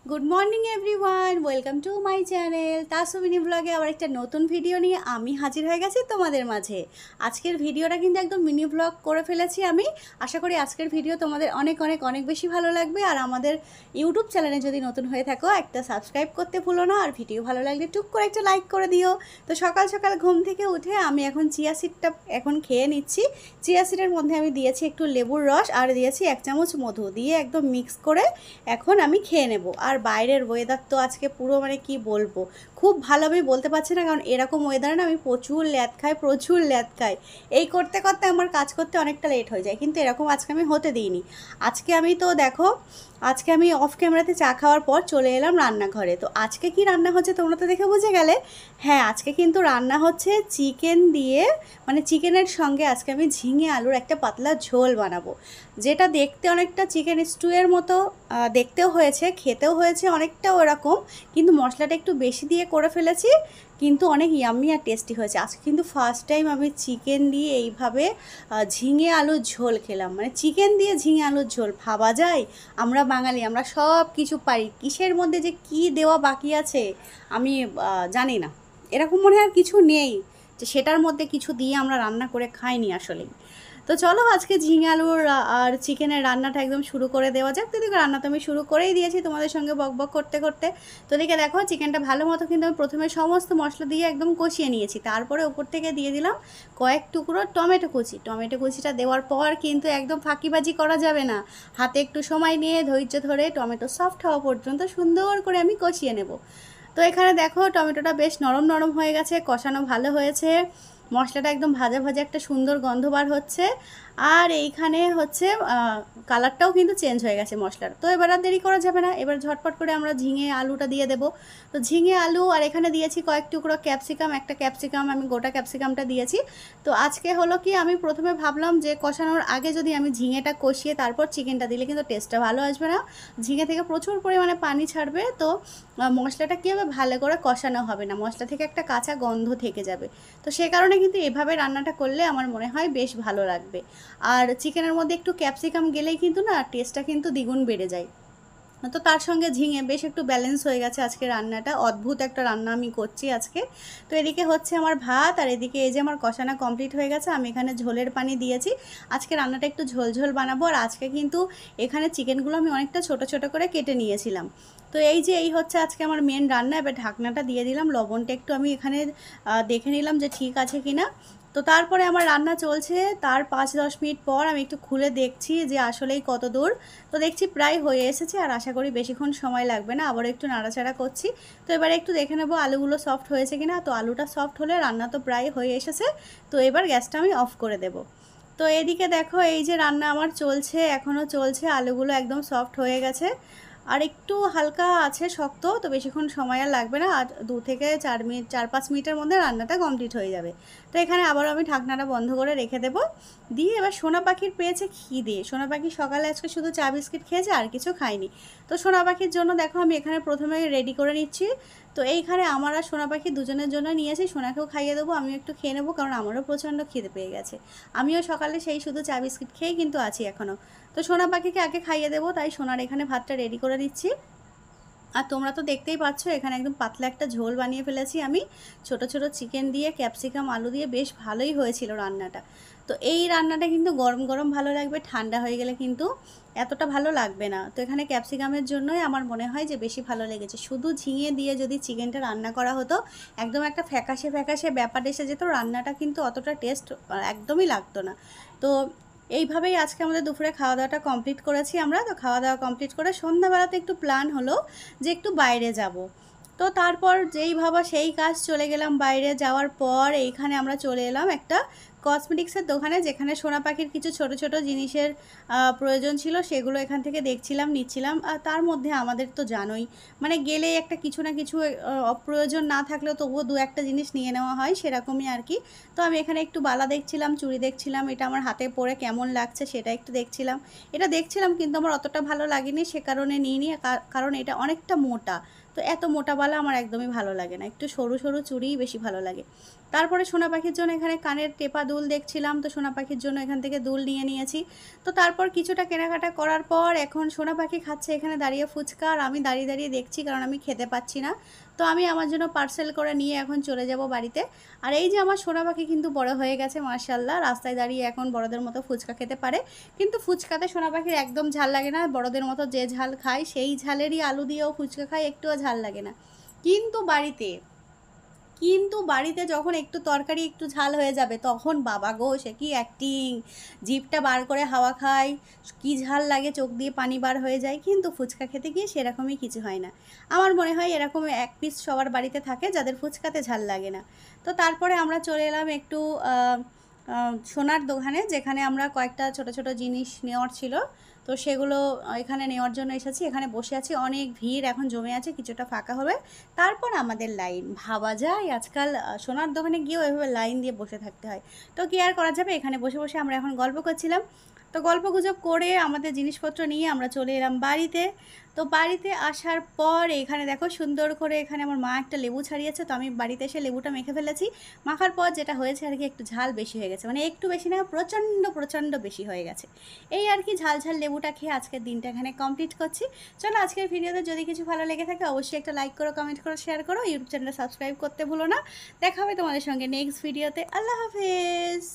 Good morning everyone, welcome to my channel Tasu mini ব্লগে আবার একটা নতুন ভিডিও নিয়ে আমি হাজির হয়ে গেছি তোমাদের মাঝে। আজকের ভিডিওটা কিন্তু একদম মিনি ব্লগ করে ফেলেছি আমি। আশা করি আজকের ভিডিও তোমাদের অনেক অনেক অনেক বেশি ভালো লাগবে। আর আমাদের ইউটিউব চ্যানেলে যদি নতুন হয়ে থাকো একটা সাবস্ক্রাইব করতে ভুলো না, আর ভিডিও ভালো লাগলে টুক করে একটা লাইক করে দিও। তো সকাল সকাল ঘুম থেকে উঠে আমি এখন চিয়া সিডটা খেয়ে নিচ্ছি। চিয়া সিডের মধ্যে আমি দিয়েছি একটু লেবুর রস আর দিয়েছি 1 চামচ মধু দিয়ে একদম মিক্স করে এখন আমি খেয়ে নেব। আর বাইরের ওয়েদার তো আজকে পুরো কি বলবো, খুব ভালো আমি বলতে পারছি না, কারণ এরকম ওয়েদারে না আমি প্রচুর ল্যাদ খাই। এই করতে করতে আমার কাজ করতে অনেকটা লেট হয়ে যায়, কিন্তু এরকম আজকে আমি হতে দিইনি। আজকে আমি তো দেখো, আজকে আমি অফ ক্যামেরাতে চা খাওয়ার পর চলে এলাম রান্নাঘরে। তো আজকে কি রান্না হচ্ছে তোমরা তো দেখে বুঝে গেলে। হ্যাঁ, আজকে কিন্তু রান্না হচ্ছে চিকেন দিয়ে, চিকেনের সঙ্গে আজকে আমি ঝিঙে আলুর একটা পাতলা ঝোল বানাবো, যেটা দেখতে অনেকটা চিকেন স্টুয়ের মতো দেখতেও হয়েছে, খেতেও হয়েছে অনেকটা ওরকম, কিন্তু মশলাটা একটু বেশি দিয়ে করে ফেলেছি, কিন্তু অনেক ইয়াম্মি আর টেস্টি হয়েছে। আজকে কিন্তু ফার্স্ট টাইম আমি চিকেন দিয়ে এইভাবে ঝিঙে আলুর ঝোল খেলাম। চিকেন দিয়ে ঝিঙে আলুর ঝোল ভাবা যায়? আমরা বাঙালি, আমরা সব কিছু পারি, কিসের মধ্যে যে কি দেওয়া বাকি আছে আমি জানি না। এরকম মনে হয় আর কিছু নেই যে সেটার মধ্যে কিছু দিয়ে আমরা রান্না করে খাইনি আসলেই। তো চলো আজকে ঝিঙে আলুর আর চিকেনের রান্নাটা একদম শুরু করে দেওয়া যাক। তো দেখো, রান্না তো আমি শুরু করেই দিয়েছি তোমাদের সঙ্গে বকবক করতে করতে। তো দেখে দেখো, চিকেনটা ভালো মতো কিন্তু আমি প্রথমে সমস্ত মশলা দিয়ে একদম কষিয়ে নিয়েছি, তারপরে ওপর থেকে দিয়ে দিলাম কয়েক টুকরো টমেটো কুচি। টমেটো কুচিটা দেওয়ার পর কিন্তু একদম ফাঁকিবাজি করা যাবে না, হাতে একটু সময় নিয়ে ধৈর্য ধরে টমেটো সফট হওয়া পর্যন্ত সুন্দর করে আমি কষিয়ে নেব। তো এখানে দেখো টমেটোটা বেশ নরম নরম হয়ে গেছে, কষানো ভালো হয়েছে, মশলাটা একদম ভাজা ভাজা একটা সুন্দর গন্ধ বার হচ্ছে। আর এইখানে হচ্ছে কালারটাও কিন্তু চেঞ্জ হয়ে গেছে মশলার। তো এবার আর দেরি করা যাবে না, এবার ঝটপট করে আমরা ঝিঙে আলুটা দিয়ে দেবো। তো ঝিঙে আলু আর এখানে দিয়েছি কয়েক টুকরো ক্যাপসিকাম, একটা ক্যাপসিকাম আমি গোটা ক্যাপসিকামটা দিয়েছি। তো আজকে হলো কি, আমি প্রথমে ভাবলাম যে কষানোর আগে যদি আমি ঝিঙেটা কষিয়ে তারপর চিকেনটা দিলে কিন্তু টেস্টটা ভালো আসবে না, ঝিঙে থেকে প্রচুর পরিমাণে পানি ছাড়বে। তো মশলাটা কী হবে, ভালো করে কষানো হবে না, মশলা থেকে একটা কাঁচা গন্ধ থেকে যাবে। তো সে কারণে কিন্তু এভাবে রান্নাটা করলে আমার মনে হয় বেশ ভালো লাগবে। আর চিকেনের মধ্যে একটু ক্যাপসিকাম গেলেই কিন্তু না টেস্টটা কিন্তু দ্বিগুণ বেড়ে যায়। তো তার সঙ্গে ঝিঙে বেশ একটু ব্যালেন্স হয়ে গেছে আজকে রান্নাটা, অদ্ভুত একটা রান্না আমি করছি আজকে। তো এদিকে হচ্ছে আমার ভাত, আর এদিকে এই যে আমার কষানা কমপ্লিট হয়ে গেছে, আমি এখানে ঝোলের পানি দিয়েছি। আজকে রান্নাটা একটু ঝোল ঝোল বানাবো। আর আজকে কিন্তু এখানে চিকেনগুলো আমি অনেকটা ছোট ছোট করে কেটে নিয়েছিলাম। তো এই হচ্ছে আজকে আমার মেন রান্না। এবার ঢাকনাটা দিয়ে দিলাম, লবণটা একটু আমি এখানে দেখে নিলাম যে ঠিক আছে কিনা। তো তারপরে আমার রান্না চলছে, তার 5-10 মিনিট পর আমি একটু খুলে দেখছি যে আসলেই কত দূর। তো দেখছি প্রায় হয়ে এসেছে, আর আশা করি বেশিক্ষণ সময় লাগবে না। আবার একটু নাড়াচাড়া করছি। তো এবারে একটু দেখে নেবো আলুগুলো সফট হয়েছে কিনা। তো আলুটা সফট হলে রান্না তো প্রায় হয়ে এসেছে। তো এবার গ্যাসটা আমি অফ করে দেব। তো এদিকে দেখো, এই যে রান্না আমার চলছে, এখনও চলছে, আলুগুলো একদম সফট হয়ে গেছে, আর একটু হালকা আছে শক্ত। তো বেশিক্ষণ সময় আর লাগবে না, আর 2 থেকে 4 মিনিট, 4-5 মিনিটের মধ্যে রান্নাটা কমপ্লিট হয়ে যাবে। তো এখানে আবার আমি ঢাকনাটা বন্ধ করে রেখে দেবো। দিয়ে এবার সোনা পাখির পেয়েছে খিদে। সোনা পাখি সকালে আজকে শুধু চা বিস্কিট খেয়েছে, আর কিছু খায়নি। তো সোনা পাখির জন্য দেখো আমি এখানে প্রথমে রেডি করে নিচ্ছি। তো এইখানে আমার আর সোনা পাখি দুজনের জন্য নিয়েছি, সোনাকেও খাইয়ে দেবো, আমিও একটু খেয়ে নেবো, কারণ আমারও প্রচণ্ড খিদে পেয়ে গেছে। আমিও সকালে সেই শুধু চা বিস্কিট খেয়েই কিন্তু আছি এখনও। তো সোনা পাখিকে আগে খাইয়ে দেবো, তাই সোনার এখানে ভাতটা রেডি করে দিচ্ছি। আর তোমরা তো দেখতেই পাচ্ছ এখানে একদম পাতলা একটা ঝোল বানিয়ে ফেলেছি আমি, ছোট ছোট চিকেন দিয়ে ক্যাপসিকাম আলু দিয়ে, বেশ ভালোই হয়েছিল রান্নাটা। তো এই রান্নাটা কিন্তু গরম গরম ভালো লাগবে, ঠান্ডা হয়ে গেলে কিন্তু এতটা ভালো লাগবে না। তো এখানে ক্যাপসিকামের জন্যই আমার মনে হয় যে বেশি ভালো লেগেছে। শুধু ঝিঙে দিয়ে যদি চিকেনটা রান্না করা হতো, একদম একটা ফ্যাকাশে ফ্যাকাশে ব্যাপার এসে যেত, রান্নাটা কিন্তু অতটা টেস্ট একদমই লাগতো না। তো এইভাবেই আজকে আমাদের দুপুরে খাওয়া দাওয়াটা কমপ্লিট করেছি আমরা। তো খাওয়া দাওয়া কমপ্লিট করে সন্ধ্যাবেলাতে একটু প্ল্যান হলো যে একটু বাইরে যাব। তো তারপর যেই ভাবা সেই কাজ, চলে গেলাম বাইরে। যাওয়ার পর এইখানে আমরা চলে এলাম একটা কসমেটিক্সের দোকানে, যেখানে সোনা পাখির কিছু ছোট ছোট জিনিসের প্রয়োজন ছিল, সেগুলো এখান থেকে দেখছিলাম, নিচ্ছিলাম। আর তার মধ্যে আমাদের তো জানোই, গেলে একটা কিছু না কিছু অপ্রয়োজন না থাকলেও তবুও 2-1টা জিনিস নিয়ে নেওয়া হয়, সেরকমই আর কি। তো আমি এখানে একটু বালা দেখছিলাম, চুড়ি দেখছিলাম, এটা আমার হাতে পরে কেমন লাগছে সেটা একটু দেখছিলাম। এটা দেখছিলাম কিন্তু আমার অতটা ভালো লাগেনি, সে কারণে নিইনি, কারণ এটা অনেকটা মোটা। তো এত মোটা বালা আমার একদমই ভালো লাগে না, একটু সরু সরু চুড়িই বেশি ভালো লাগে। তারপরে সোনা পাখির জন্য এখানে কানের টেপা দুল দেখছিলাম, তো সোনা পাখির জন্য এখান থেকে দুল নিয়ে নিয়েছি। তো তারপর কিছুটা কেনাকাটা করার পর এখন সোনা পাখি খাচ্ছে এখানে দাঁড়িয়ে ফুচকা, আর আমি দাঁড়িয়ে দাঁড়িয়ে দেখছি কারণ আমি খেতে পাচ্ছি না। তো আমি আমার জন্য পার্সেল করে নিয়ে এখন চলে যাব বাড়িতে। আর এই যে আমার সোনা পাখি কিন্তু বড় হয়ে গেছে মাশাআল্লাহ, রাস্তায় দাঁড়িয়ে এখন বড়দের মতো ফুচকা খেতে পারে। কিন্তু ফুচকাতে সোনা পাখির একদম ঝাল লাগে না, বড়দের মতো যে ঝাল খায় সেই ঝালেরই আলু দিয়েও ফুচকা খায়, একটুও ঝাল লাগে না। কিন্তু বাড়িতে যখন একটু তরকারি একটু ঝাল হয়ে যাবে তখন বাবা গো সে কি অ্যাক্টিং, জিভটা বার করে হাওয়া খায়, কি ঝাল লাগে, চোখ দিয়ে পানি বার হয়ে যায়। কিন্তু ফুচকা খেতে গিয়ে সেরকমই কিছু হয় না। আমার মনে হয় এরকম এক পিস সবার বাড়িতে থাকে যাদের ফুচকাতে ঝাল লাগে না। তো তারপরে আমরা চলে এলাম একটু সোনার দোকানে, যেখানে আমরা কয়েকটা ছোট ছোট জিনিস নেওয়ার ছিল, তো সেগুলো এখানে নেওয়ার জন্য এসেছি। এখানে বসে আছি, অনেক ভিড় এখন জমে আছে, কিছুটা ফাঁকা হবে তারপর আমাদের লাইন। ভাবা যায় আজকাল সোনার দোকানে গিয়েও এভাবে লাইন দিয়ে বসে থাকতে হয়। তো কি আর করা যাবে, এখানে বসে বসে আমরা এখন গল্প করছিলাম। তো গল্পগুজব করে আমাদের জিনিসপত্র নিয়ে আমরা চলে এলাম বাড়িতে। তো বাড়িতে আসার পর এখানে দেখো সুন্দর করে এখানে আমার মা একটা লেবু ছাড়িয়েছে, তো আমি বাড়িতে এসে লেবুটা মেখে ফেলেছি। মাখার পর যেটা হয়েছে আর কি, একটু ঝাল বেশি হয়ে গেছে, মানে একটু বেশি না, প্রচণ্ড প্রচণ্ড বেশি হয়ে গেছে। এই আর কি, ঝাল ঝাল লেবুটা খেয়ে আজকের দিনটা এখানে কমপ্লিট করছি। চলো আজকের ভিডিওতে যদি কিছু ভালো লেগে থাকে অবশ্যই একটা লাইক করো, কমেন্ট করো, শেয়ার করো, ইউটিউব চ্যানেলটা সাবস্ক্রাইব করতে ভুলো না। দেখা হবে তোমাদের সঙ্গে নেক্সট ভিডিওতে। আল্লাহ হাফেজ।